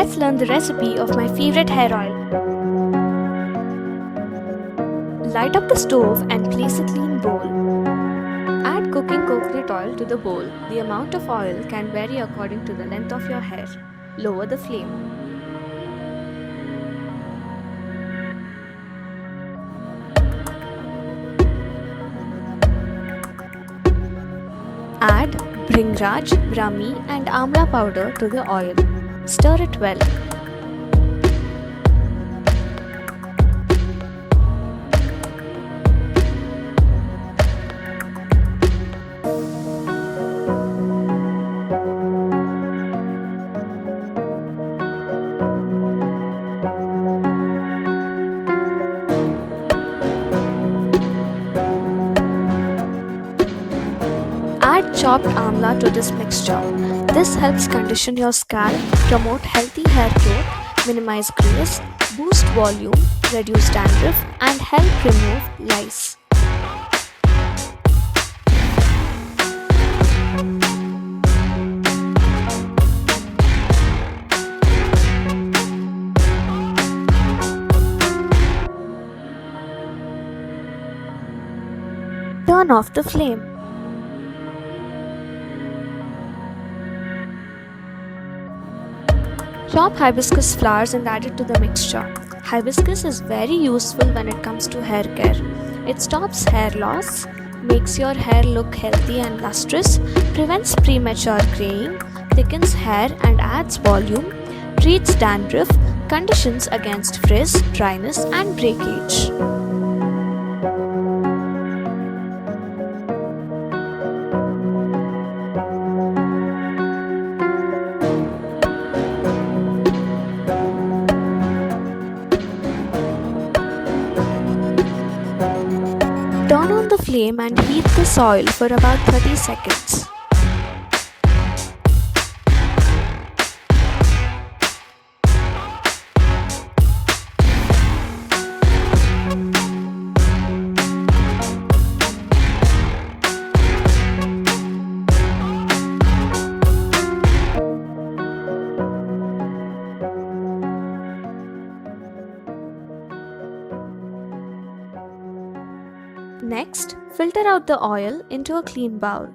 let's learn the recipe of my favorite hair oil. Light up the stove and place a clean bowl. Add cooking coconut oil to the bowl. The amount of oil can vary according to the length of your hair. Lower the flame. Add Bhringraj, Brahmi and Amla powder to the oil. Stir it well. Add chopped amla to this mixture. This helps condition your scalp, promote healthy hair growth, minimize grease, boost volume, reduce dandruff, and help remove lice. Turn off the flame. Chop hibiscus flowers and add it to the mixture. Hibiscus is very useful when it comes to hair care. It stops hair loss, makes your hair look healthy and lustrous, prevents premature graying, thickens hair and adds volume, treats dandruff, conditions against frizz, dryness and breakage. Turn on the flame and heat this oil for about 30 seconds. Next, filter out the oil into a clean bowl.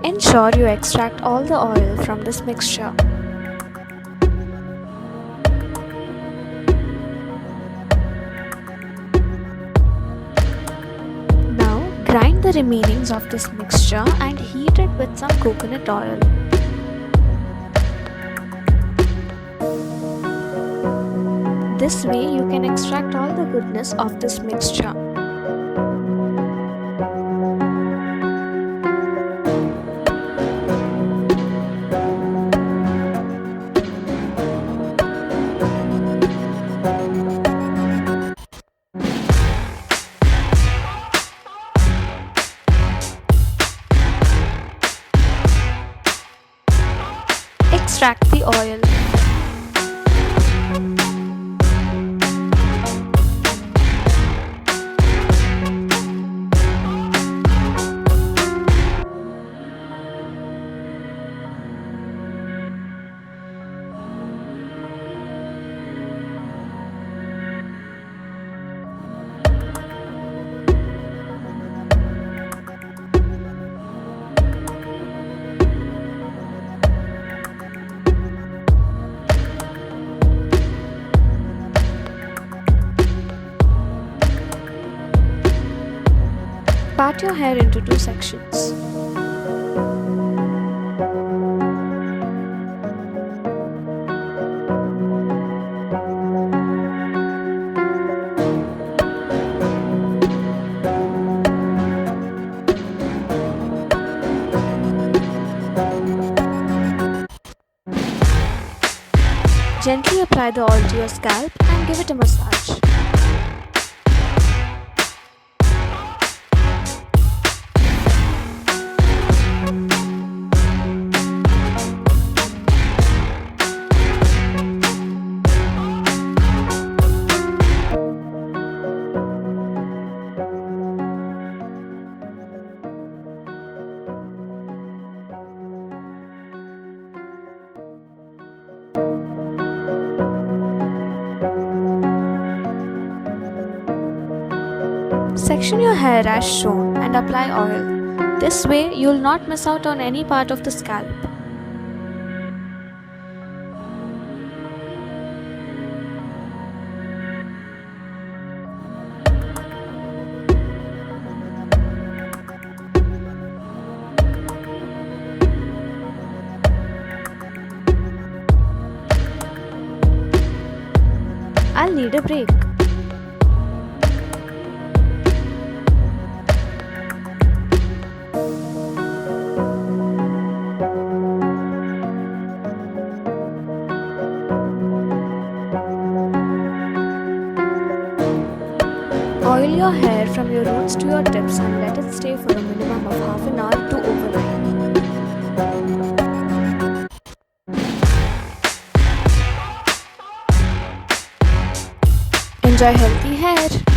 Ensure you extract all the oil from this mixture. Grind the remainings of this mixture and heat it with some coconut oil. This way you can extract all the goodness of this mixture. Extract the oil. Part your hair into two sections. Gently apply the oil to your scalp and give it a massage. Section your hair as shown and apply oil. This way, you'll not miss out on any part of the scalp. I'll need a break. Oil your hair from your roots to your tips and let it stay for a minimum of half an hour to overnight. Enjoy healthy hair!